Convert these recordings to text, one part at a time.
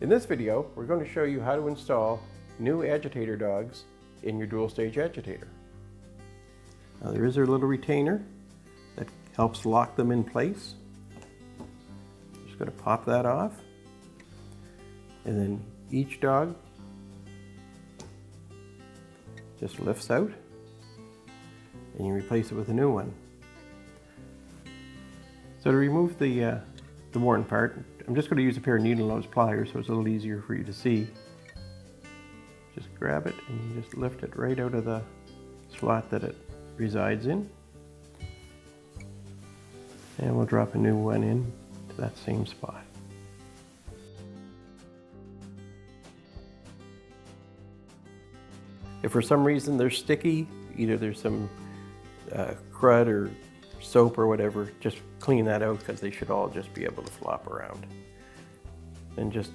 In this video, we're going to show you how to install new Agitator Dogs in your dual stage agitator. Now there is a little retainer that helps lock them in place. Just going to pop that off, and then each dog just lifts out and you replace it with a new one. So to remove the worn part, I'm just going to use a pair of needle nose pliers so it's a little easier for you to see. Just grab it and you just lift it right out of the slot that it resides in. And we'll drop a new one in to that same spot. If for some reason they're sticky, either there's some crud or soap or whatever, just clean that out because they should all just be able to flop around. Then just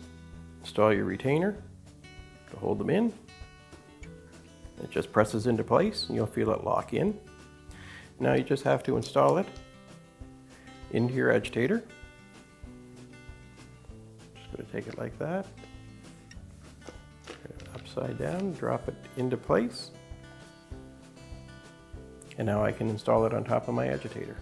install your retainer to hold them in. It just presses into place and you'll feel it lock in. Now you just have to install it into your agitator. Just going to take it like that, upside down, drop it into place. And now I can install it on top of my agitator.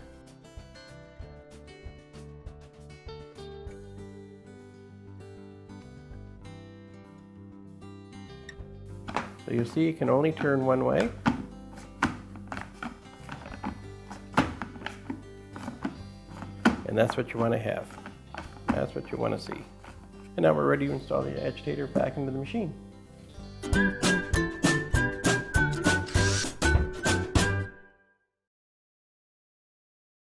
So you'll see you can only turn one way. And that's what you want to have. That's what you want to see. And now we're ready to install the agitator back into the machine.